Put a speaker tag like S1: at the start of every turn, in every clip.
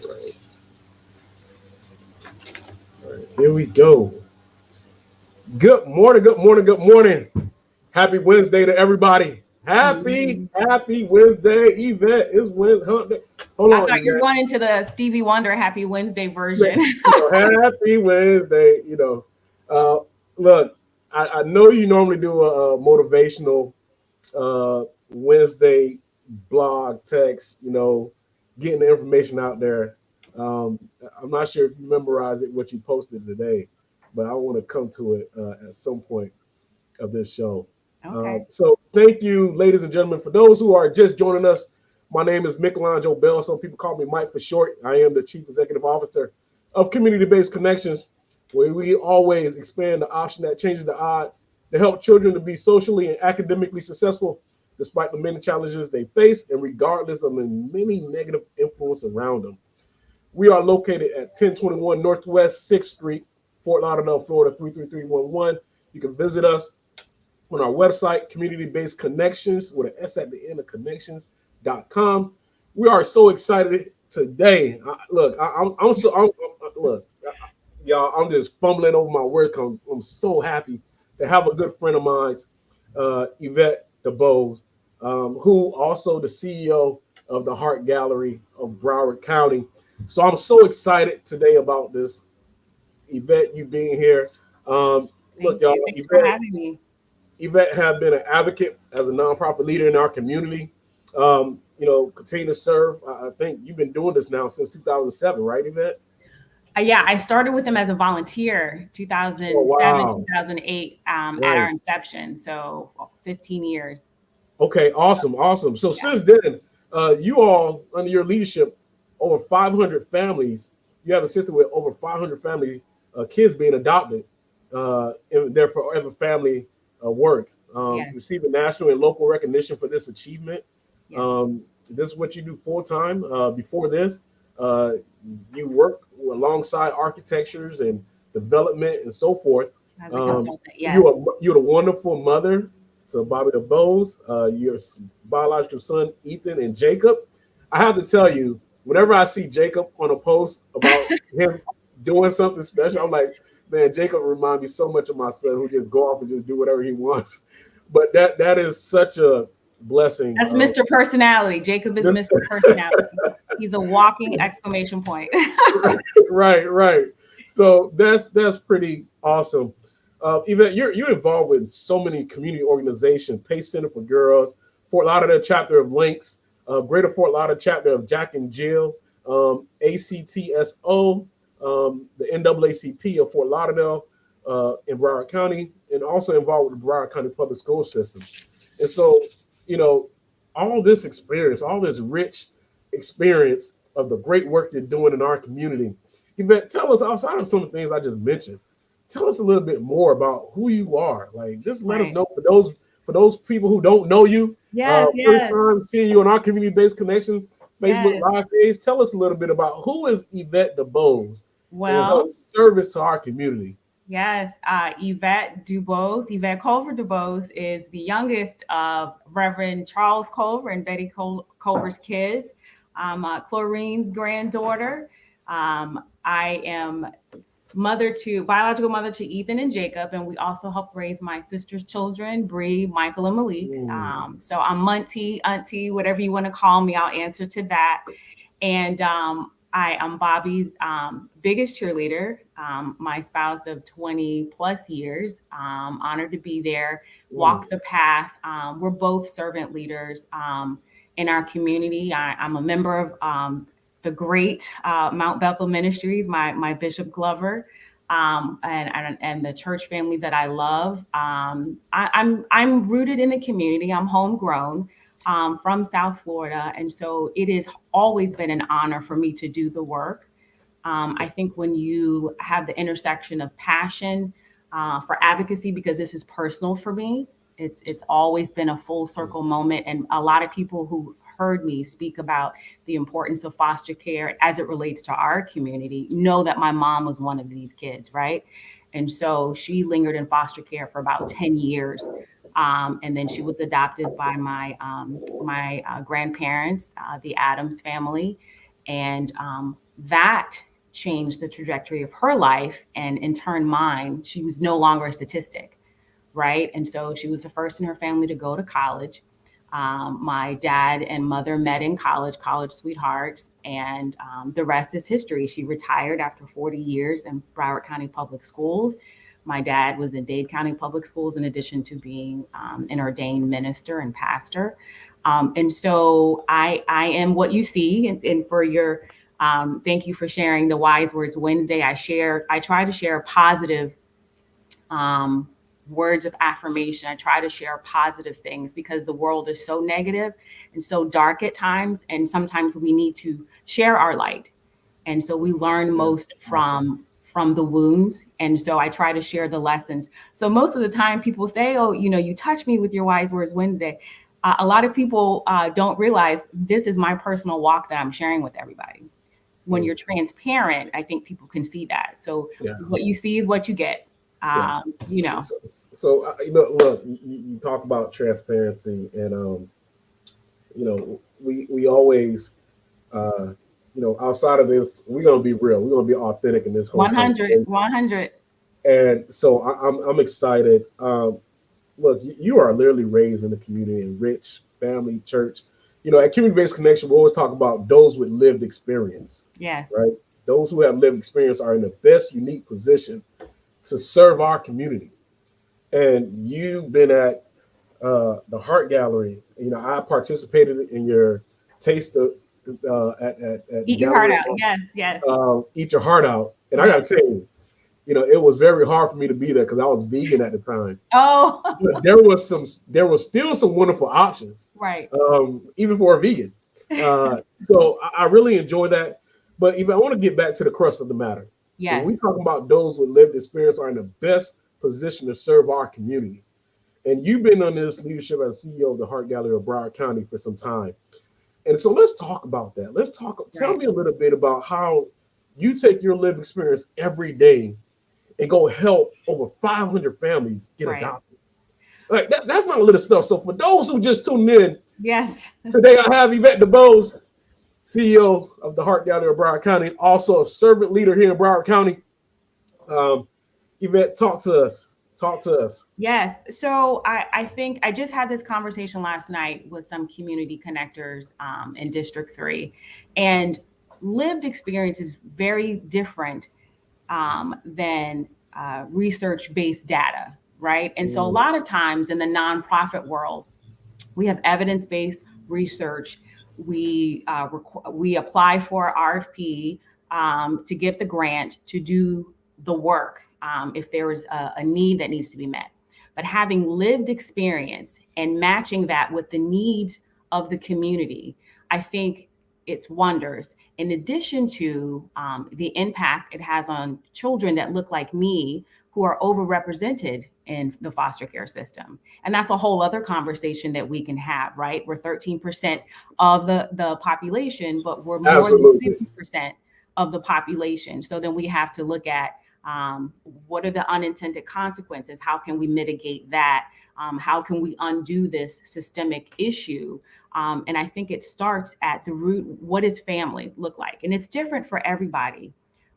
S1: right. All right. Here we go. Good morning. Good morning. Good morning. Happy Wednesday to everybody. Happy,
S2: Mhm.
S1: happy Wednesday, Yvette. It's Wednesday. Hold
S2: I
S1: on,
S2: thought you were
S1: Yvette.
S2: going into the Stevie Wonder Happy Wednesday
S1: Man,
S2: version.
S1: happy Wednesday. Uh, look, I know you normally do a motivational Wednesday blog text, getting the information out there. Um, I'm not sure if you memorize it, what you posted today, but I want to come to it at some point of this show.
S2: Okay.
S1: So thank you, ladies and gentlemen. For those who are just joining us, my name is Michelangelo Bell. Some people call me Mike for short. I am the Chief Executive Officer of Community-Based Connections, where we always expand the option that changes the odds to help children to be socially and academically successful despite the many challenges they face and regardless of the many negative influence around them. We are located at 1021 Northwest 6th Street, Fort Lauderdale, Florida 33311. You can visit us on our website, Community Based Connections, with an S at the end of connections.com. We are so excited today. Look, y'all, I'm just fumbling over my words. I'm so happy to have a good friend of mine, Yvette DuBose, who also the CEO of the Heart Gallery of Broward County. So I'm so excited today about this, Yvette, you being here. Look,
S2: Thank
S1: y'all,
S2: you. Thanks for having me.
S1: Yvette have been an advocate as a nonprofit leader in our community. Continue to serve. I think you've been doing this now since 2007, right, Yvette?
S2: Yeah, I started with them as a volunteer,
S1: Oh,
S2: 2007,
S1: wow.
S2: 2008, at our
S1: Right.
S2: inception. So 15 years.
S1: Okay, awesome, awesome. So
S2: Yeah.
S1: since then, you all, under your leadership, over 500 families, you have assisted with over 500 families, kids being adopted in their forever family work,
S2: Yes.
S1: receiving national and local recognition for this achievement.
S2: Yes.
S1: This is what you do full time. Before this, uh, you work alongside architectures and development and so forth.
S2: As a
S1: Um,
S2: consultant. Yes.
S1: you're a wonderful mother to Bobby DuBose, your biological son Ethan and Jacob. I have to tell you, whenever I see Jacob on a post about him doing something special, I'm like, man, Jacob reminds me so much of my son, who just go off and just do whatever he wants. But that is such a blessing.
S2: That's Mr. Personality. Jacob is
S1: This,
S2: Mr. Personality. He's a walking exclamation point.
S1: right, right. So that's pretty awesome. Yvette, you're involved with so many community organizations: Pace Center for Girls, Fort Lauderdale chapter of Links, Greater Fort Lauderdale chapter of Jack and Jill, ACTSO, the NAACP of Fort Lauderdale in Broward County, and also involved with the Broward County Public School System. And so, you know, all this experience, all this rich experience of the great work you're doing in our community. Yvette, tell us, outside of some of the things I just mentioned, tell us a little bit more about who you are. Like, just let us
S2: Right.
S1: know, for those people who don't know you,
S2: Yes,
S1: first
S2: yes,
S1: time seeing you on our community-based connection Facebook
S2: yes.
S1: Live page. Tell us a little bit about who is Yvette DuBose and her
S2: Well,
S1: service to our community.
S2: yes, Yvette DuBose, Yvette Culver DuBose is the youngest of Reverend Charles Culver and Betty Culver's kids. I'm Chlorine's granddaughter. I am biological mother to Ethan and Jacob, and we also help raise my sister's children, Bree, Michael, and Malik.
S1: Mm.
S2: So I'm Muntie, Auntie, whatever you want to call me, I'll answer to that. And I am Bobby's biggest cheerleader, my spouse of 20 plus years. Honored to be there,
S1: Mm.
S2: walk the path. We're both servant leaders in our community. I'm a member of the great Mount Bethel Ministries, my Bishop Glover. And the church family that I love. I'm rooted in the community. I'm homegrown from South Florida. And so it has always been an honor for me to do the work. I think when you have the intersection of passion for advocacy, because this is personal for me, it's always been a full circle moment. And a lot of people who heard me speak about the importance of foster care as it relates to our community know that my mom was one of these kids, right? And so she lingered in foster care for about 10 years. And then she was adopted by my grandparents, the Adams family. And that changed the trajectory of her life, and in turn mine. She was no longer a statistic, right? And so she was the first in her family to go to college. My dad and mother met in college sweethearts, and the rest is history. She retired after 40 years in Broward County Public Schools. My dad was in Dade County Public Schools, in addition to being an ordained minister and pastor. And so I am what you see, and for your thank you for sharing the Wise Words Wednesday. I try to share positive um, words of affirmation. I try to share positive things because the world is so negative and so dark at times. And sometimes we need to share our light. And so we learn most from the wounds. And so I try to share the lessons. So most of the time people say, oh, you touch me with your Wise Words Wednesday. A lot of people don't realize this is my personal walk that I'm sharing with everybody. When you're transparent, I think people can see that. So what you see is what you get.
S1: So look, you talk about transparency, and we always, outside of this, we're gonna be real. We're gonna be authentic in this whole
S2: 100.
S1: And so I'm excited. Look, you are literally raised in a community, in rich family, church. At Community-Based Connection, we always talk about those with lived experience.
S2: Yes.
S1: Right. Those who have lived experience are in the best unique position to serve our community. And you've been at the Heart Gallery. I participated in your taste of at
S2: Eat Your Heart Out. Yes.
S1: Eat Your Heart Out. And I got to tell you, it was very hard for me to be there because I was vegan at the time.
S2: Oh.
S1: But there was still some wonderful options.
S2: Right.
S1: Even for a vegan. So I really enjoy that. But I want to get back to the crux of the matter.
S2: Yes.
S1: When we talk about those with lived experience are in the best position to serve our community. And you've been under this leadership as CEO of the Heart Gallery of Broward County for some time. And so let's talk about that. Tell me a little bit about how you take your lived experience every day and go help over 500 families get adopted. Like that's not a little stuff. So for those who just tuned in,
S2: yes,
S1: today I have Yvette DuBose, CEO of the Heart Gallery of Broward County, also a servant leader here in Broward County. Yvette, talk to us.
S2: Yes. So I think I just had this conversation last night with some community connectors in District 3. And lived experience is very different than research-based data, right? And so a lot of times in the nonprofit world, we have evidence-based research. We apply for RFP to get the grant to do the work if there is a need that needs to be met. But having lived experience and matching that with the needs of the community, I think it's wonders. In addition to the impact it has on children that look like me, who are overrepresented in the foster care system. And that's a whole other conversation that we can have, right? We're 13% of the population, but we're more than 50% of the population. So then we have to look at what are the unintended consequences? How can we mitigate that? How can we undo this systemic issue? And I think it starts at the root. What does family look like? And it's different for everybody,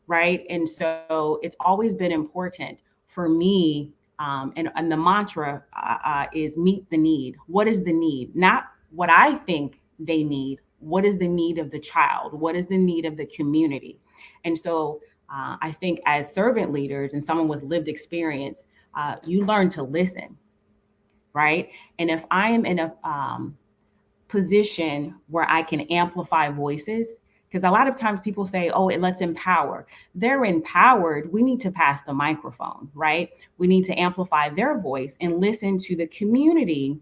S2: right? And so it's always been important for me. And the mantra is meet the need. What is the need? Not what I think they need. What is the need of the child? What is the need of the community? And so I think as servant leaders and someone with lived experience, you learn to listen, right? And if I am in a position where I can amplify voices, because a lot of times people say, oh, let's empower. They're empowered. We need to pass the microphone, right? We need to amplify their voice and listen to the community,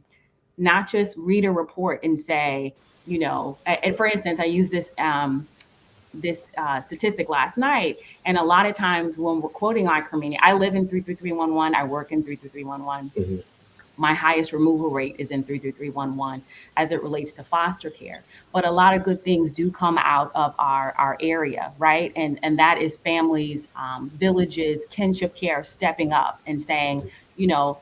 S2: not just read a report and say, and for instance, I use this statistic last night. And a lot of times when we're quoting our community, I live in 33311, I work in 33311. Mm-hmm. My highest removal rate is in 33311 as it relates to foster care. But a lot of good things do come out of our area, right? And that is families, villages, kinship care stepping up and saying,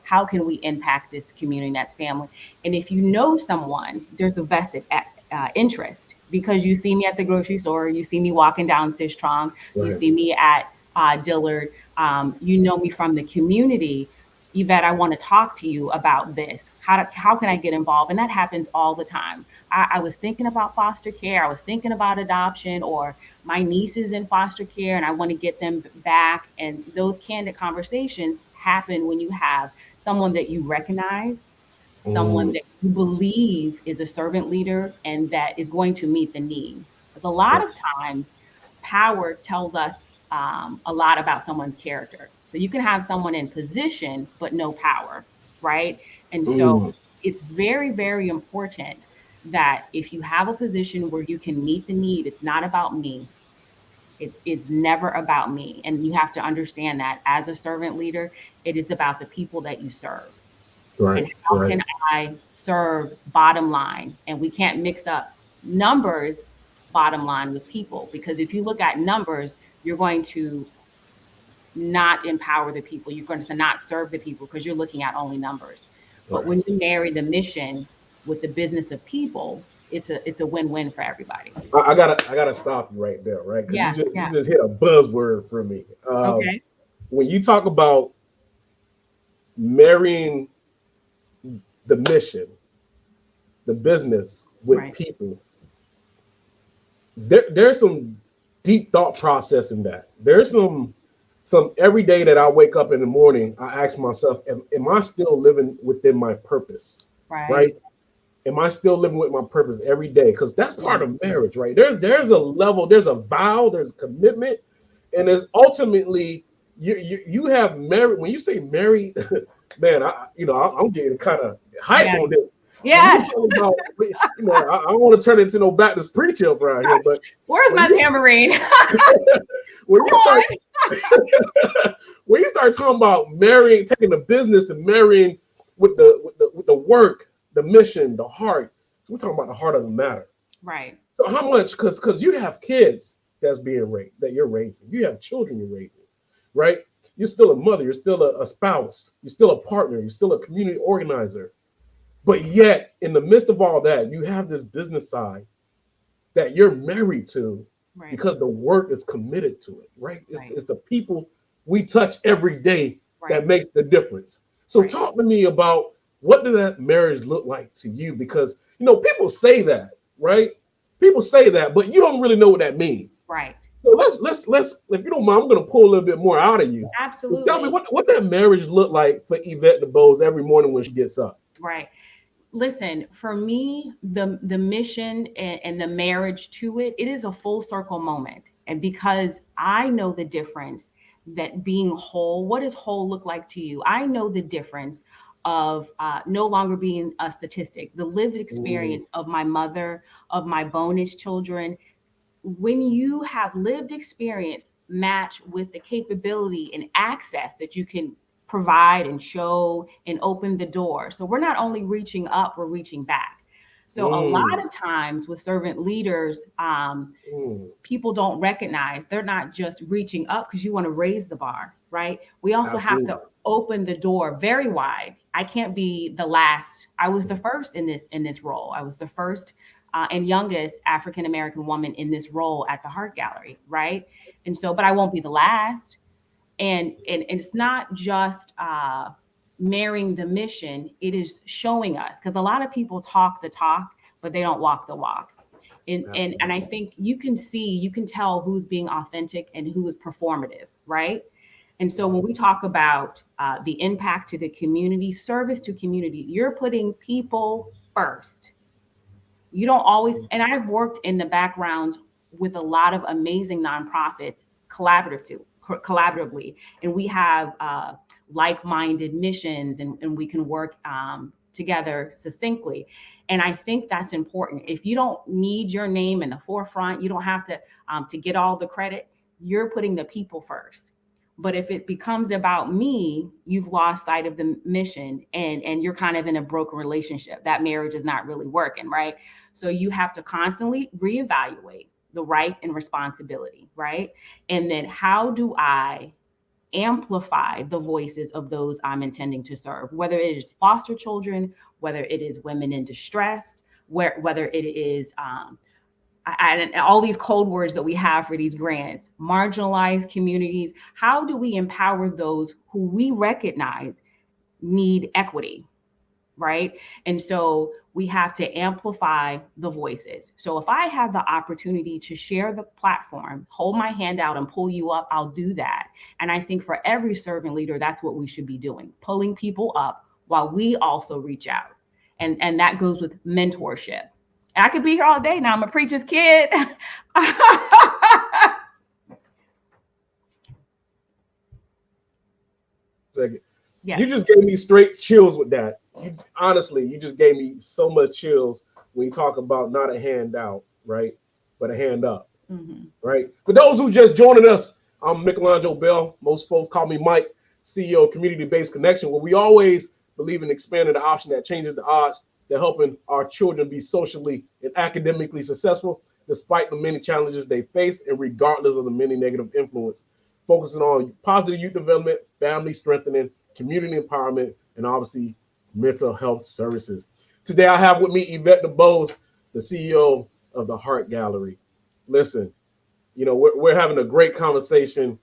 S2: how can we impact this community that's family? And if you know someone, there's a vested interest, because you see me at the grocery store, you see me walking down Sistrong, you
S1: Right.
S2: see me at Dillard, you know me from the community. Yvette, I want to talk to you about this. How can I get involved? And that happens all the time. I was thinking about foster care. I was thinking about adoption, or my niece is in foster care and I want to get them back. And those candid conversations happen when you have someone that you recognize, someone
S1: Mm,
S2: that you believe is a servant leader and that is going to meet the need. Because a lot
S1: right.
S2: of times, power tells us a lot about someone's character. So you can have someone in position, but no power, right? And so
S1: Mm,
S2: it's very, very important that if you have a position where you can meet the need, it's not about me. It is never about me. And you have to understand that as a servant leader, it is about the people that you serve. And
S1: right.
S2: how
S1: Right.
S2: can I serve bottom line? And we can't mix up numbers, bottom line, with people, because if you look at numbers, you're going to not empower the people. You're going to not serve the people because you're looking at only numbers. But
S1: Right.
S2: when you marry the mission with the business of people, it's a win-win for everybody.
S1: I gotta stop you right there, right? Because
S2: Yeah,
S1: you
S2: yeah.
S1: just hit a buzzword for me.
S2: Okay.
S1: When you talk about marrying the mission, the business with
S2: Right.
S1: people, there's some deep thought process in that. There's some every day that I wake up in the morning, I ask myself, am I still living within my purpose?
S2: Right.
S1: Right? Am I still living with my purpose every day? Because that's
S2: Yeah.
S1: part of marriage, right? There's a level, there's a vow, there's commitment, and there's ultimately you have married. When you say married, man, I'm getting kind of hype
S2: Yeah.
S1: on this. When you
S2: Yes.
S1: talk about, I don't want to turn into no Baptist preacher up around here, but
S2: Where's
S1: when
S2: my
S1: you
S2: tambourine?
S1: when
S2: Come
S1: you start
S2: on.
S1: when you start talking about marrying, taking the business and marrying with the work, the mission, the heart. So we're talking about the heart of the matter.
S2: Right.
S1: So how much? Because you have kids that's being raised, that you're raising. You have children you're raising, right? You're still a mother. You're still a spouse. You're still a partner. You're still a community organizer. But yet, in the midst of all that, you have this business side that you're married to
S2: Right.
S1: because the work is committed to it, right? It's,
S2: Right.
S1: it's the people we touch every day that
S2: Right.
S1: makes the difference. So
S2: Right.
S1: talk to me about what did that marriage look like to you? Because people say that, right? People say that, but you don't really know what that means.
S2: Right.
S1: So let's if you don't mind, I'm gonna pull a little bit more out of you. So tell me
S2: Absolutely.
S1: what that marriage look like for Yvette DuBose every morning when she gets up.
S2: Right. Listen, for me, the mission and the marriage to it, it is a full circle moment. And because I know the difference that being whole, what does whole look like to you? I know the difference of no longer being a statistic, the lived
S1: Mm,
S2: experience of my mother, of my bonus children. When you have lived experience match with the capability and access that you can provide and show and open the door. So we're not only reaching up, we're reaching back. So a lot
S1: mm,
S2: of times with servant leaders,
S1: mm,
S2: people don't recognize they're not just reaching up because you want to raise the bar, right? We also have to
S1: absolutely.
S2: open the door very wide. I can't be the last. I was the first in this role. I was the first and youngest African American woman in this role at the Heart Gallery, right? And so, but I won't be the last. And it's not just marrying the mission; it is showing us, because a lot of people talk the talk, but they don't walk the walk. And I
S1: Absolutely.
S2: think you can tell who's being authentic and who is performative, right? And so when we talk about the impact to the community, service to community, you're putting people first. You don't always, and I've worked in the background with a lot of amazing nonprofits collaboratively, and we have like-minded missions, and we can work together succinctly. And I think that's important. If you don't need your name in the forefront, you don't have to get all the credit. You're putting the people first. But if it becomes about me, you've lost sight of the mission, and you're kind of in a broken relationship. That marriage is not really working, right? So you have to constantly reevaluate the right and responsibility, right? And then how do I amplify the voices of those I'm intending to serve, whether it is foster children, whether it is women in distress, whether it is and all these code words that we have for these grants, marginalized communities. How do we empower those who we recognize need equity, right? And so we have to amplify the voices. So if I have the opportunity to share the platform, hold my hand out and pull you up, I'll do that. And I think for every servant leader, that's what we should be doing, pulling people up while we also reach out. And that goes with mentorship. I could be here all day now. I'm a preacher's kid.
S1: Second.
S2: Yeah.
S1: You just gave me straight chills with that. Honestly, you just gave me so much chills when you talk about not a handout, right? But a hand up, right? For those who just joining us, I'm Michelangelo Bell. Most folks call me Mike, CEO of Community-Based Connection, where we always believe in expanding the option that changes the odds. They're helping our children be socially and academically successful despite the many challenges they face and regardless of the many negative influence. Focusing on positive youth development, family strengthening, community empowerment, and obviously mental health services. Today I have with me Yvette DuBose, the CEO of the Heart Gallery. Listen, you know, we're having a great conversation.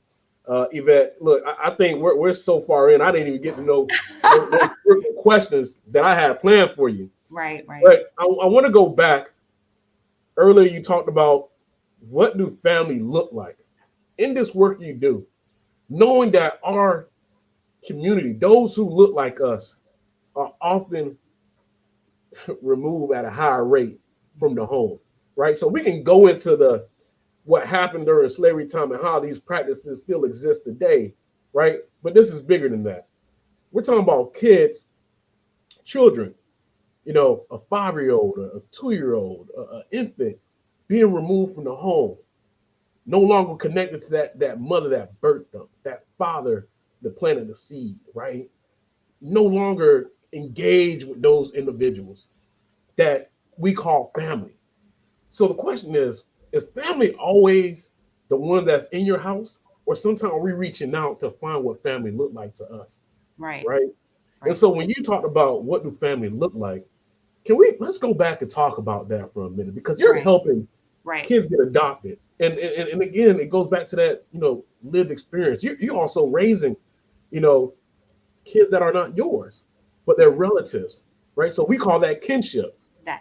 S1: Yvette, look, I think we're so far in, I didn't even get to know those questions that I had planned for you.
S2: Right.
S1: But I want to go back. Earlier you talked about what do family look like? In this work you do, knowing that our community, those who look like us, are often removed at a higher rate from the home, right? So we can go into what happened during slavery time and how these practices still exist today, right? But this is bigger than that. We're talking about kids, children, you know, a 5-year-old, a 2-year-old, an infant being removed from the home, no longer connected to that mother that birthed them, that father that planted the seed, right? No longer engage with those individuals that we call family. So the question is family always the one that's in your house? Or sometimes we're reaching out to find what family look like to us,
S2: Right.
S1: right? And so when you talked about what do family look like, let's go back and talk about that for a minute, because you're helping kids get adopted. And again, it goes back to that, you know, lived experience. You're also raising, you know, kids that are not yours, but they're relatives, right? So we call that kinship,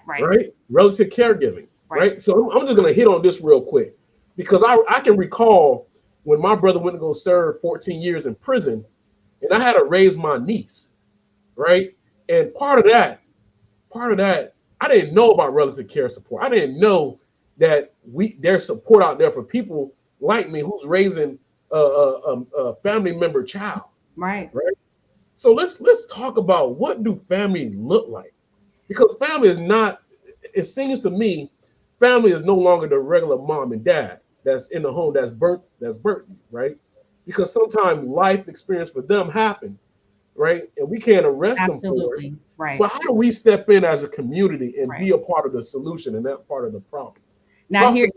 S1: right? Relative caregiving, right? So I'm just going to hit on this real quick, because I can recall when my brother went to go serve 14 years in prison, and I had to raise my niece, right? And part of that, I didn't know about relative care support. I didn't know that there's support out there for people like me who's raising a family member child, right? So let's talk about what do family look like, because family is not. It seems to me, family is no longer the regular mom and dad that's in the home that's birthed you, right? Because sometimes life experience for them happen, right? And we can't arrest them for it.
S2: Right.
S1: But how do we step in as a community and be a part of the solution and not part of the problem?
S2: Now here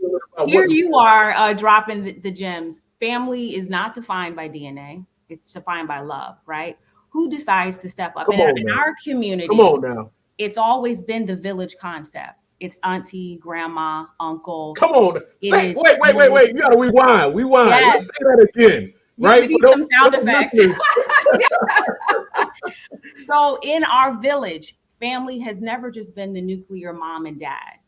S2: you are dropping the gems. Family is not defined by DNA. It's defined by love, right? Who decides to step up? In our community,
S1: come on now.
S2: It's always been the village concept. It's auntie, grandma, uncle.
S1: Come on. Wait. You gotta rewind. Yes. Let's say that again. Right?
S2: We need some sound effects. So in our village, family has never just been the nuclear mom and dad.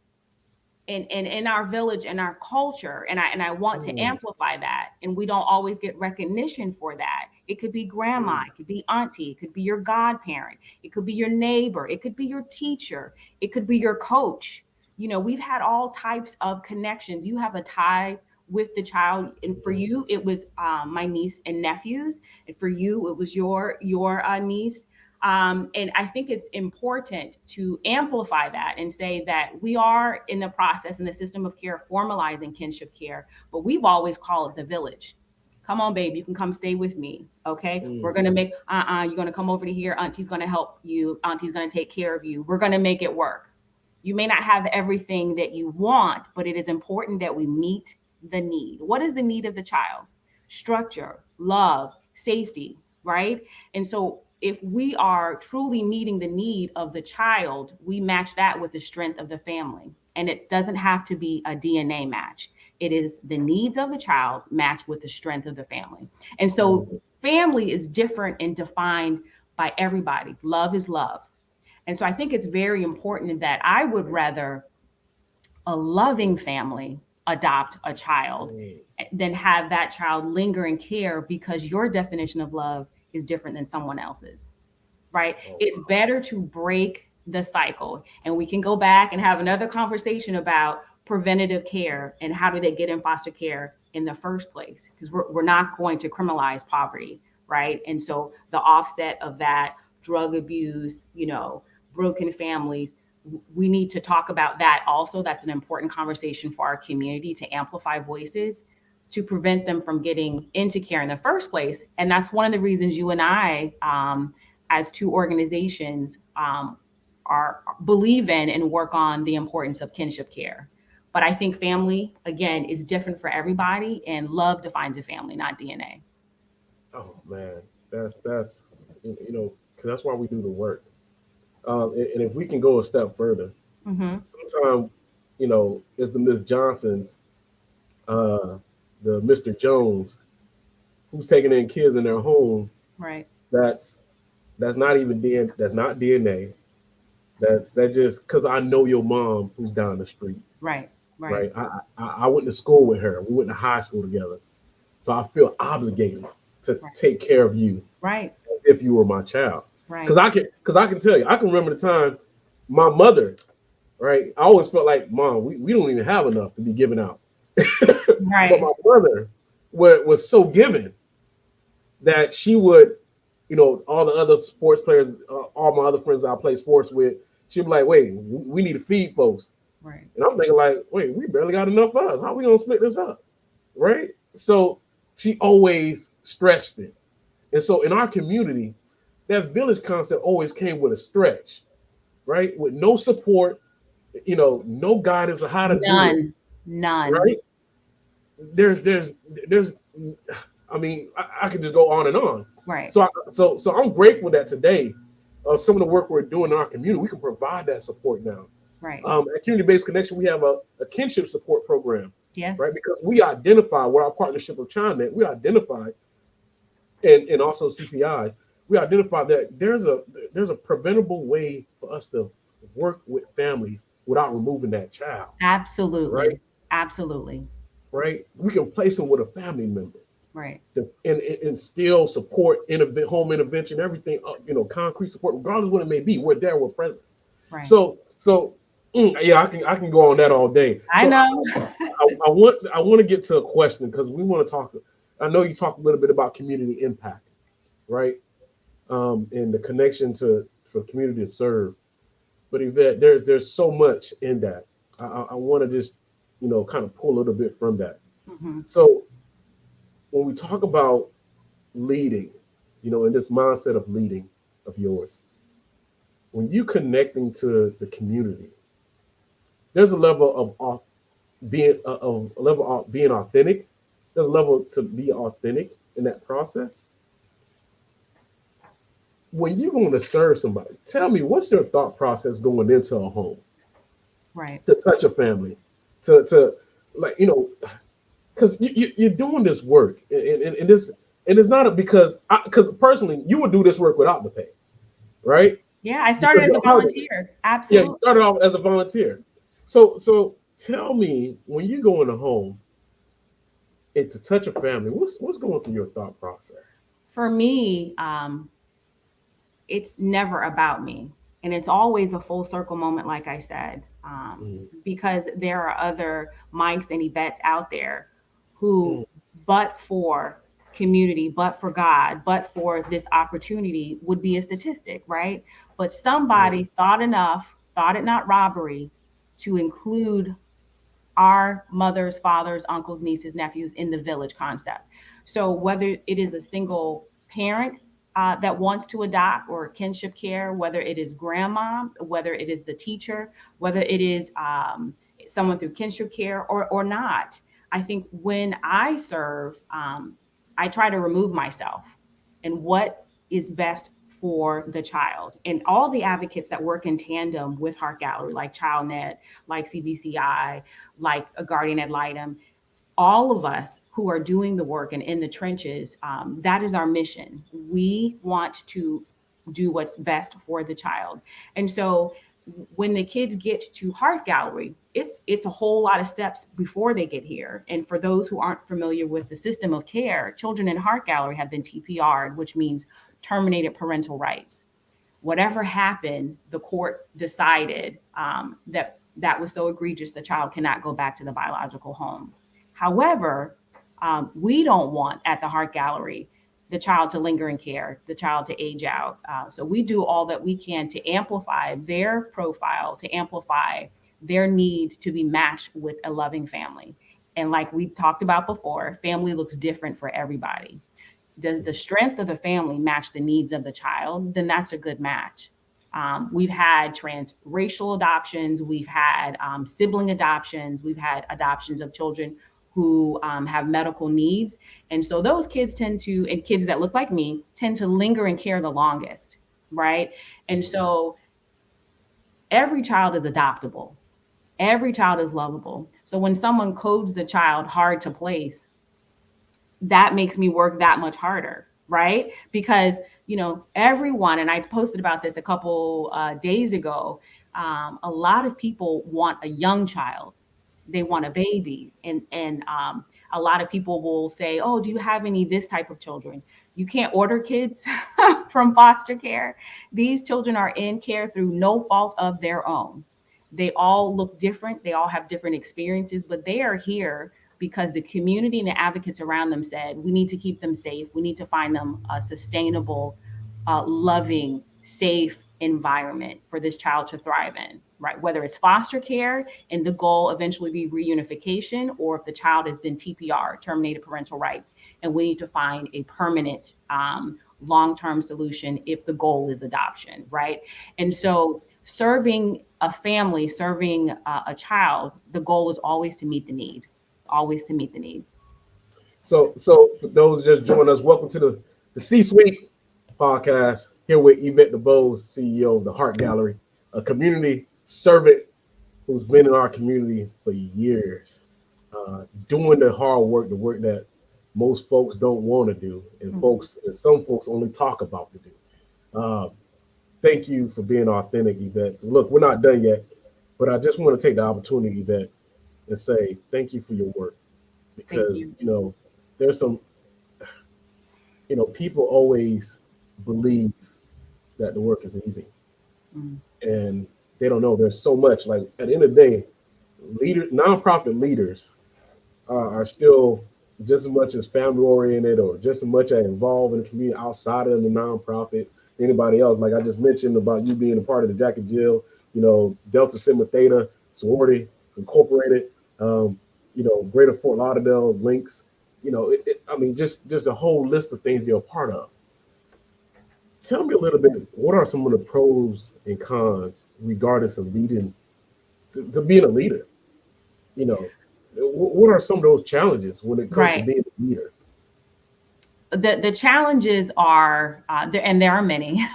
S2: And in our village and our culture, and I want to amplify that, and we don't always get recognition for that. It could be grandma, it could be auntie, it could be your godparent, it could be your neighbor, it could be your teacher, it could be your coach. You know, we've had all types of connections. You have a tie with the child, and for you it was my niece and nephews, and for you it was your niece. And I think it's important to amplify that and say that we are in the process in the system of care formalizing kinship care, but we've always called it the village. Come on, babe, you can come stay with me. Okay. We're going to make, you're going to come over to here. Auntie's going to help you. Auntie's going to take care of you. We're going to make it work. You may not have everything that you want, but it is important that we meet the need. What is the need of the child? Structure, love, safety, right? And so if we are truly meeting the need of the child, we match that with the strength of the family. And it doesn't have to be a DNA match. It is the needs of the child matched with the strength of the family. And so family is different and defined by everybody. Love is love. And so I think it's very important that I would rather a loving family adopt a child than have that child linger and care because your definition of love is different than someone else's, right? It's better to break the cycle. And we can go back and have another conversation about preventative care and how do they get in foster care in the first place, because we're not going to criminalize poverty, right? And so the offset of that, drug abuse, broken families, we need to talk about that also. That's an important conversation for our community to amplify voices to prevent them from getting into care in the first place. And that's one of the reasons you and I, as two organizations, are believe in and work on the importance of kinship care. But I think family, again, is different for everybody, and love defines a family, not DNA.
S1: Oh man, that's because that's why we do the work. And if we can go a step further, sometimes it's the Miss Johnsons, uh, the Mr. Jones, who's taking in kids in their home.
S2: Right.
S1: That's not even DNA. That's not DNA. That's just because I know your mom who's down the street.
S2: Right.
S1: Right. I went to school with her. We went to high school together. So I feel obligated to take care of you.
S2: Right.
S1: As if you were my child.
S2: Right.
S1: Because I can tell you, I can remember the time my mother, right? I always felt like, Mom, we don't even have enough to be giving out.
S2: Right.
S1: But my mother was so giving that she would, all the other sports players, all my other friends I play sports with, she'd be like, wait, we need to feed folks.
S2: Right.
S1: And I'm thinking like, wait, we barely got enough for us. How are we going to split this up? Right? So she always stretched it. And so in our community, that village concept always came with a stretch, right? With no support, no guidance on how to do it.
S2: None.
S1: Right? There's I mean, I could just go on and on.
S2: Right.
S1: So I'm grateful that today, some of the work we're doing in our community, we can provide that support now.
S2: Right.
S1: At Community-Based Connection, we have a kinship support program.
S2: Yes.
S1: Right. Because we identify with our partnership of ChineNet, we identified, and also CPIs, we identified that there's a preventable way for us to work with families without removing that child.
S2: Absolutely.
S1: Right.
S2: Absolutely.
S1: Right. We can place them with a family member.
S2: Right.
S1: And still support home intervention, everything, concrete support, regardless of what it may be. We're there, we're present.
S2: Right.
S1: So yeah, I can go on that all day.
S2: I know.
S1: I want to get to a question because we want to talk. I know you talk a little bit about community impact, right? And the connection for community to serve. But Yvette, there's so much in that. I want to just kind of pull a little bit from that.
S2: Mm-hmm.
S1: So when we talk about leading, in this mindset of leading of yours, when you connecting to the community, there's a level of being authentic. There's a level to be authentic in that process. When you're going to serve somebody, tell me what's your thought process going into a home,
S2: right?
S1: To touch a family, to because you're doing this work, and it's not because personally you would do this work without the pay, right?
S2: Yeah, I started as a volunteer. Absolutely.
S1: Yeah, you started off as a volunteer. So tell me, when you go in a home and to touch a family, what's going through your thought process?
S2: For me, it's never about me. And it's always a full circle moment, like I said, because there are other Mikes and Yvettes out there who, but for community, but for God, but for this opportunity, would be a statistic, right? But somebody thought it not robbery to include our mothers, fathers, uncles, nieces, nephews in the village concept. So whether it is a single parent that wants to adopt or kinship care, whether it is grandma, whether it is the teacher, whether it is someone through kinship care or not, I think when I serve, I try to remove myself and what is best for the child. And all the advocates that work in tandem with Heart Gallery, like ChildNet, like CBCI, like a Guardian Ad Litem, all of us who are doing the work and in the trenches, that is our mission. We want to do what's best for the child. And so when the kids get to Heart Gallery, it's a whole lot of steps before they get here. And for those who aren't familiar with the system of care, children in Heart Gallery have been TPR'd, which means terminated parental rights. Whatever happened, the court decided that was so egregious, the child cannot go back to the biological home. However, we don't want at the Heart Gallery the child to linger in care, the child to age out. So we do all that we can to amplify their profile, to amplify their need to be matched with a loving family. And like we talked about before, family looks different for everybody. Does the strength of the family match the needs of the child? Then that's a good match. We've had transracial adoptions, we've had sibling adoptions, we've had adoptions of children who have medical needs. And so those kids and kids that look like me, tend to linger in care the longest, right? And so every child is adoptable. Every child is lovable. So when someone codes the child hard to place, that makes me work that much harder, right? Because, everyone, and I posted about this a couple days ago, a lot of people want a young child. They want a baby. And a lot of people will say, oh, do you have any this type of children? You can't order kids from foster care. These children are in care through no fault of their own. They all look different. They all have different experiences, but they are here because the community and the advocates around them said, we need to keep them safe. We need to find them a sustainable, loving, safe environment for this child to thrive in, right? Whether it's foster care and the goal eventually be reunification, or if the child has been TPR, terminated parental rights, and we need to find a permanent long-term solution if the goal is adoption, right? And so serving a family, serving a child, the goal is always to meet the need. Always to meet the need.
S1: So for those just joining us, welcome to the C-Suite podcast here with Yvette DuBose, CEO of the Heart Gallery, a community servant who's been in our community for years, doing the hard work, the work that most folks don't want to do, and some folks only talk about to do. Thank you for being authentic, Yvette. So look, we're not done yet, but I just want to take the opportunity, Yvette, and say thank you for your work, because there's some people always believe that the work is easy, and they don't know there's so much. Like at the end of the day, nonprofit leaders are still just as much as family oriented, or just as much as involved in the community outside of the nonprofit. Anybody else, like I just mentioned about you being a part of the Jack and Jill, Delta Sigma Theta sorority incorporated, Greater Fort Lauderdale links, just a whole list of things you're a part of. Tell me a little bit, what are some of the pros and cons regarding to leading, to being a leader? What are some of those challenges when it comes to being a leader?
S2: The challenges are, and there are many.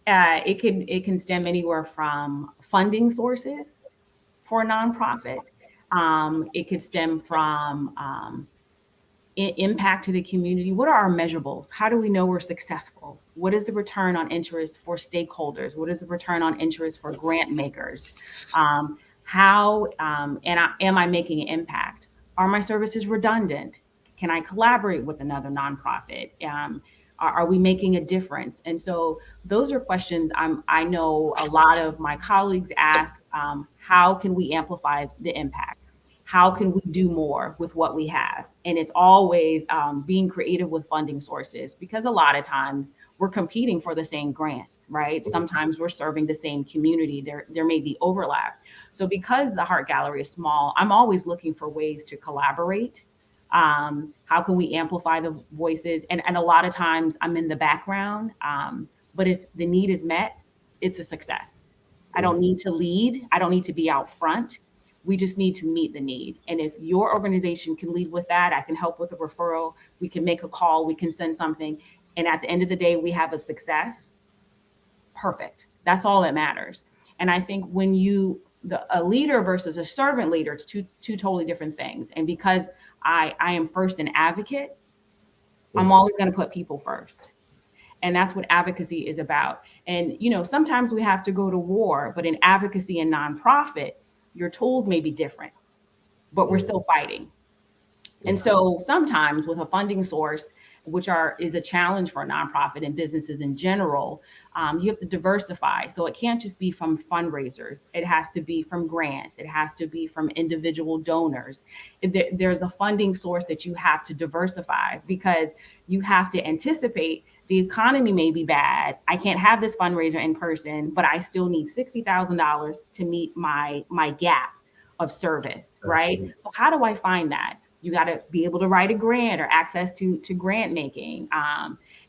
S2: It can stem anywhere from funding sources for a nonprofit. It could stem from impact to the community. What are our measurables? How do we know we're successful? What is the return on interest for stakeholders? What is the return on interest for grant makers? Am I making an impact? Are my services redundant? Can I collaborate with another nonprofit? Are we making a difference? And so those are questions I know a lot of my colleagues ask. How can we amplify the impact? How can we do more with what we have? And it's always being creative with funding sources, because a lot of times we're competing for the same grants, right? Sometimes we're serving the same community. There may be overlap. So because the Heart Gallery is small, I'm always looking for ways to collaborate. How can we amplify the voices? And a lot of times I'm in the background, but if the need is met, it's a success. I don't need to lead. I don't need to be out front. We just need to meet the need. And if your organization can lead with that, I can help with the referral. We can make a call. We can send something. And at the end of the day, we have a success. perfect. That's all that matters. And I think when a leader versus a servant leader, it's two totally different things. And because I am first an advocate, I'm always going to put people first. And that's what advocacy is about. And, sometimes we have to go to war, but in advocacy and nonprofit, your tools may be different, but we're still fighting. And so sometimes with a funding source, which is a challenge for a nonprofit and businesses in general, you have to diversify. So it can't just be from fundraisers. It has to be from grants. It has to be from individual donors. There's a funding source that you have to diversify because you have to anticipate the economy may be bad. I can't have this fundraiser in person, but I still need $60,000 to meet my gap of service, right?
S1: Absolutely.
S2: So how do I find that? You got to be able to write a grant or access to grant making.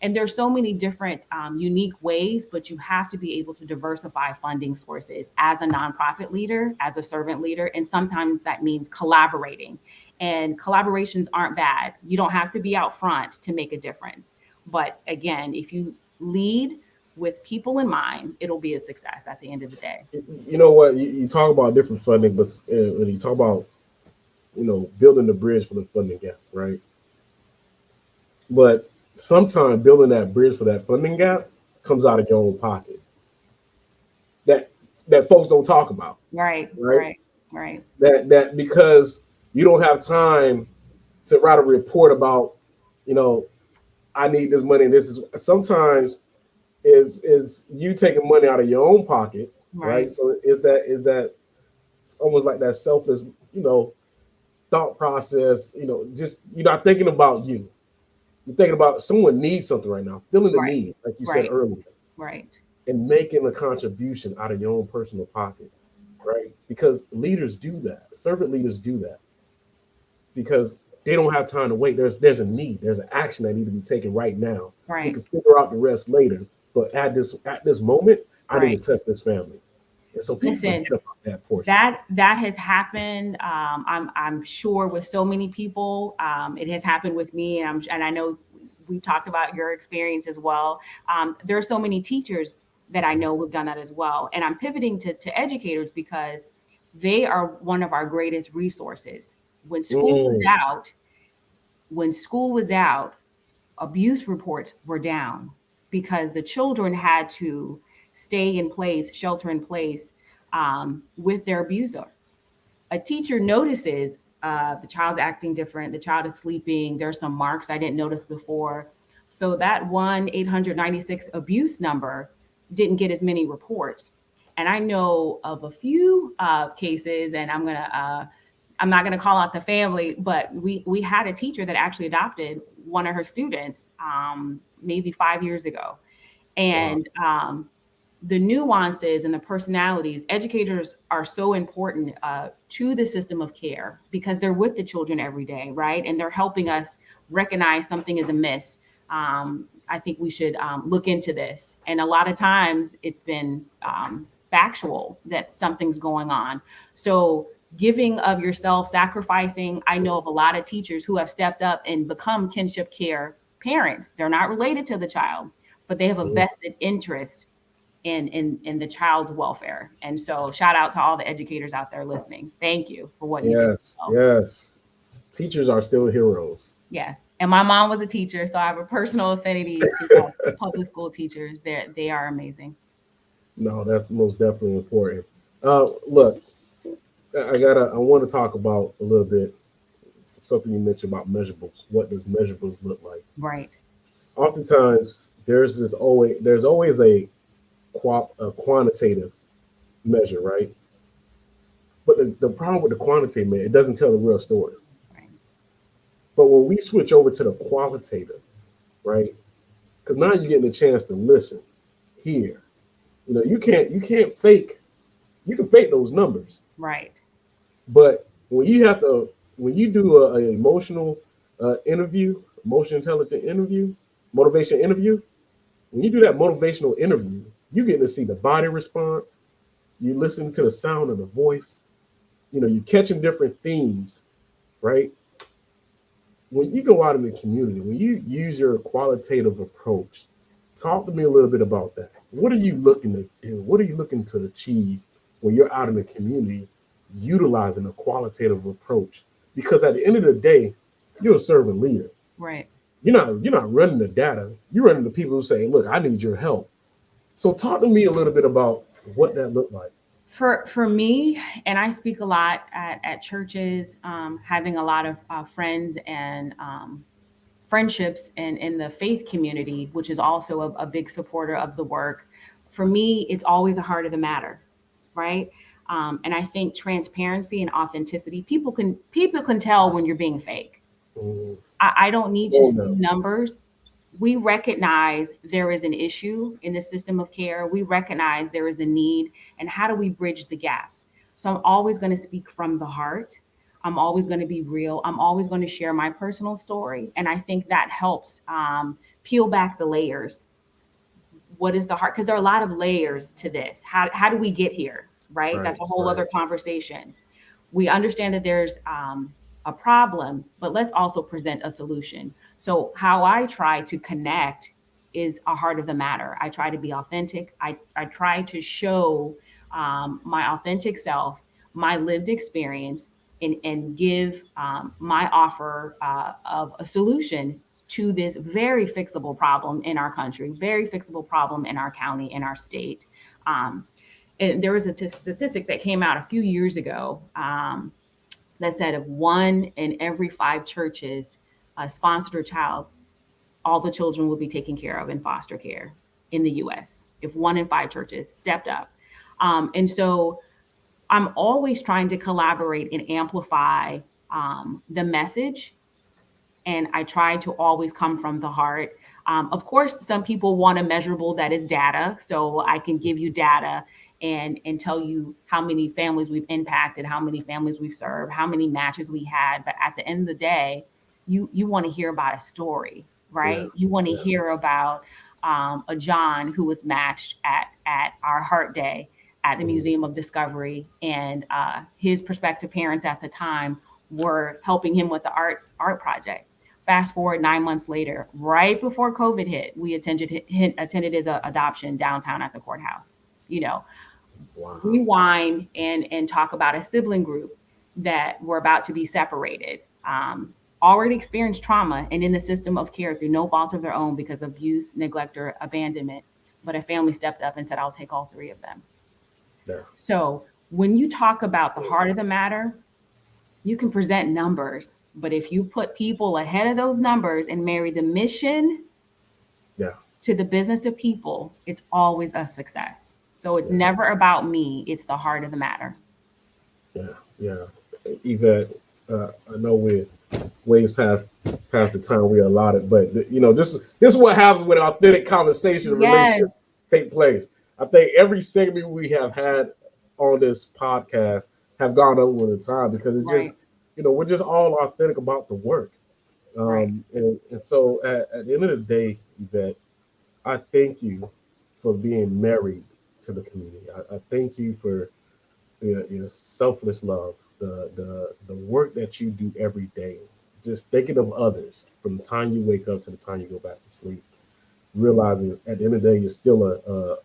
S2: And there's so many different unique ways, but you have to be able to diversify funding sources as a nonprofit leader, as a servant leader. And sometimes that means collaborating. And collaborations aren't bad. You don't have to be out front to make a difference. But again, if you lead with people in mind, it'll be a success at the end of the day.
S1: You know what? You talk about different funding, but when you talk about building the bridge for the funding gap, right? But sometimes building that bridge for that funding gap comes out of your own pocket. That folks don't talk about.
S2: Right.
S1: That because you don't have time to write a report about, I need this money. And this is sometimes is you taking money out of your own pocket, right? So is that almost like that selfless, thought process, just you're not thinking about you. You're thinking about someone needs something right now, feeling the need, like you said earlier.
S2: Right.
S1: And making a contribution out of your own personal pocket, right? Because leaders do that. Servant leaders do that. Because they don't have time to wait. There's a need. There's an action that need to be taken right now.
S2: Right.
S1: We can figure out the rest later. But at this moment, I need to touch this family. And so people forget about that portion.
S2: That has happened. I'm sure with so many people. It has happened with me, and I know we talked about your experience as well. There are so many teachers that I know who've done that as well. And I'm pivoting to educators because they are one of our greatest resources. When school was out, abuse reports were down because the children had to stay in place, shelter in place with their abuser. A teacher notices the child's acting different, the child is sleeping, there's some marks I didn't notice before. So that 1-896 abuse number didn't get as many reports. And I know of a few cases, and I'm not going to call out the family, but we had a teacher that actually adopted one of her students maybe 5 years ago. And the nuances and the personalities, educators are so important to the system of care because they're with the children every day, right? And they're helping us recognize something is amiss. I think we should look into this. And a lot of times it's been factual that something's going on. So giving of yourself, sacrificing. I know of a lot of teachers who have stepped up and become kinship care parents. They're not related to the child, but they have a vested interest in the child's welfare. And so shout out to all the educators out there listening. Thank you for what you do.
S1: Yes. Teachers are still heroes.
S2: Yes. And my mom was a teacher, so I have a personal affinity to public school teachers. They are amazing.
S1: No, that's most definitely important. Look, I want to talk about a little bit something you mentioned about measurables. What does measurables look like?
S2: Right.
S1: Oftentimes there's always a quantitative measure, right? But the problem with the quantitative measure, it doesn't tell the real story.
S2: Right.
S1: But when we switch over to the qualitative, right? Because now you're getting a chance to listen, hear. You can't fake. You can fake those numbers.
S2: Right.
S1: But when you do an emotional interview, emotional intelligent interview, motivation interview, when you do that motivational interview, you get to see the body response. You listen to the sound of the voice. You're catching different themes, right? When you go out in the community, when you use your qualitative approach, talk to me a little bit about that. What are you looking to do? What are you looking to achieve when you're out in the community utilizing a qualitative approach? Because at the end of the day, you're a servant leader.
S2: Right.
S1: You're not running the data. You're running the people who say, look, I need your help. So talk to me a little bit about what that looked like.
S2: For me, and I speak a lot at churches, having a lot of friends and friendships in the faith community, which is also a big supporter of the work. For me, it's always a heart of the matter, right? And I think transparency and authenticity, people can tell when you're being fake.
S1: Mm,
S2: I don't need to
S1: oh
S2: see
S1: no.
S2: numbers. We recognize there is an issue in the system of care. We recognize there is a need, and how do we bridge the gap? So I'm always going to speak from the heart. I'm always going to be real. I'm always going to share my personal story, and I think that helps peel back the layers. What is the heart? Because there are a lot of layers to this. How do we get here? Right?
S1: Right,
S2: That's a whole
S1: right.
S2: other conversation. We understand that there's a problem, but let's also present a solution. So, how I try to connect is a heart of the matter. I try to be authentic. I try to show my authentic self, my lived experience, and give my offer of a solution to this very fixable problem in our country, very fixable problem in our county, in our state. Um, and there was a statistic that came out a few years ago that said if one in every five churches sponsored a child, all the children will be taken care of in foster care in the US, if one in five churches stepped up. And so I'm always trying to collaborate and amplify the message, and I try to always come from the heart. Of course, some people want a measurable that is data, so I can give you data and tell you how many families we've impacted, how many families we've served, how many matches we had. But at the end of the day, you want to hear about a story,
S1: Yeah,
S2: right? You want to
S1: yeah.
S2: hear about a John who was matched at our Heart Day at the
S1: Mm,
S2: Museum of Discovery, and his prospective parents at the time were helping him with the art project. Fast forward 9 months later, right before COVID hit, we attended his adoption downtown at the courthouse. You know,
S1: wow.
S2: rewind and talk about a sibling group that were about to be separated, already experienced trauma and in the system of care through no fault of their own because of abuse, neglect, or abandonment. But a family stepped up and said, "I'll take all three of them."
S1: Yeah,
S2: So when you talk about the heart of the matter, you can present numbers, but if you put people ahead of those numbers and marry the mission
S1: yeah,
S2: to the business of people, it's always a success. So it's
S1: yeah,
S2: never about me, it's the heart of the matter.
S1: yeah, yeah. Yvette, I know we're ways past the time we allotted, but this is what happens when authentic conversation and relationship
S2: Yes,
S1: take place. I think every segment we have had on this podcast have gone over the time because it's just,
S2: right,
S1: we're just all authentic about the work.
S2: right,
S1: And so at the end of the day, Yvette, I thank you for being married to the community. I thank you for your selfless love, the work that you do every day, just thinking of others from the time you wake up to the time you go back to sleep. Realizing at the end of the day, you're still a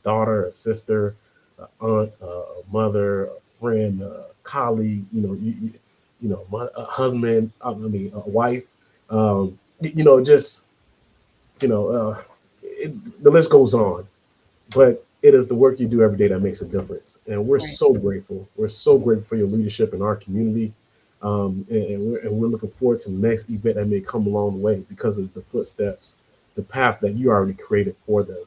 S1: daughter, a sister, a aunt, a mother, a friend, a colleague. A husband. I mean, a wife. Just the list goes on, but it is the work you do every day that makes a difference. And we're
S2: right.
S1: so grateful. We're so grateful for your leadership in our community. And we're looking forward to the next event that may come along the way because of the footsteps, the path that you already created for them.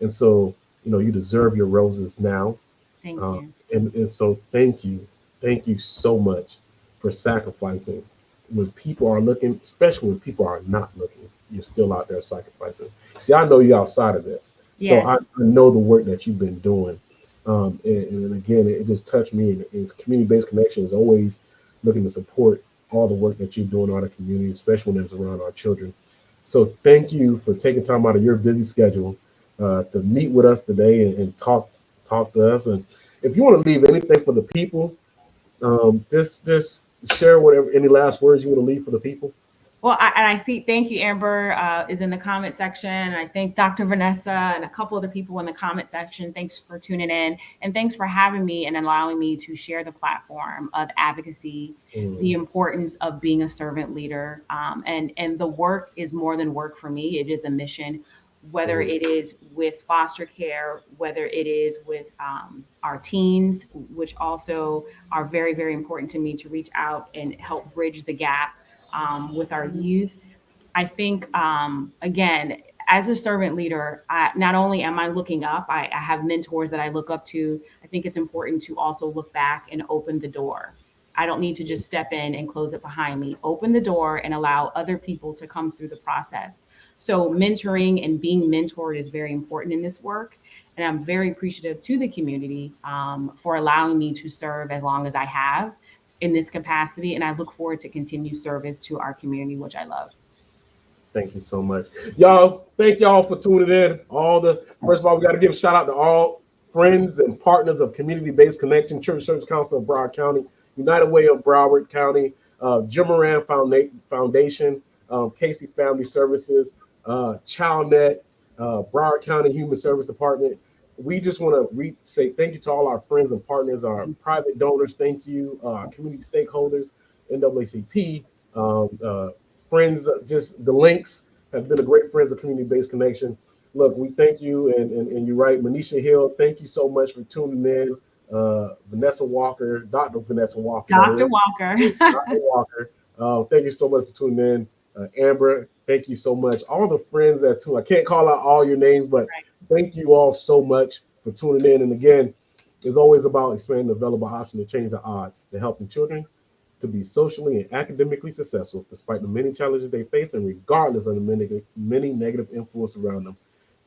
S1: And so, you deserve your roses now.
S2: Thank
S1: Uh,
S2: you.
S1: and so, thank you. Thank you so much for sacrificing when people are looking, especially when people are not looking. You're still out there sacrificing. See, I know you outside of this, so
S2: Yes,
S1: I know the work that you've been doing. And again, it just touched me. And community-based connection is always looking to support all the work that you're doing in our community, especially when it's around our children. So thank you for taking time out of your busy schedule to meet with us today and talk to us. And if you want to leave anything for the people, just share whatever any last words you want to leave for the people.
S2: Well, I see, thank you, Amber is in the comment section. I thank Dr. Vanessa and a couple other people in the comment section. Thanks for tuning in, and thanks for having me and allowing me to share the platform of advocacy, the importance of being a servant leader. And the work is more than work for me. It is a mission, whether it is with foster care, whether it is with our teens, which also are very, very important to me to reach out and help bridge the gap with our youth. I think, again, as a servant leader, not only am I looking up, I have mentors that I look up to. I think it's important to also look back and open the door. I don't need to just step in and close it behind me. Open the door and allow other people to come through the process. So mentoring and being mentored is very important in this work. And I'm very appreciative to the community for allowing me to serve as long as I have in this capacity. And I look forward to continue service to our community, which I love.
S1: Thank you so much. Y'all, thank y'all for tuning in. First of all, we got to give a shout out to all friends and partners of Community-Based Connection, Church Service Council of Broward County, United Way of Broward County, Jim Moran Foundation, Casey Family Services, ChildNet, Broward County Human Service Department. We just want to say thank you to all our friends and partners, our private donors. Thank you, our community stakeholders, NAACP, friends. Just the links have been a great friends of Community-Based Connection. Look, we thank you, and you're right, Manisha Hill. Thank you so much for tuning in. Vanessa Walker, Dr. Vanessa Walker.
S2: Dr. Walker.
S1: Dr. Walker. Thank you so much for tuning in. Amber, thank you so much. All the friends that tune. I can't call out all your names, but thank you all so much for tuning in. And again, it's always about expanding the available option to change the odds, to helping children to be socially and academically successful despite the many challenges they face and regardless of the many negative influence around them.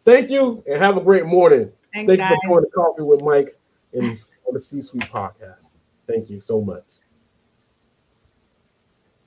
S1: Thank you and have a great morning.
S2: Thanks,
S1: Thank you for joining the Coffee with Mike and on the C-Suite podcast. Thank you so much.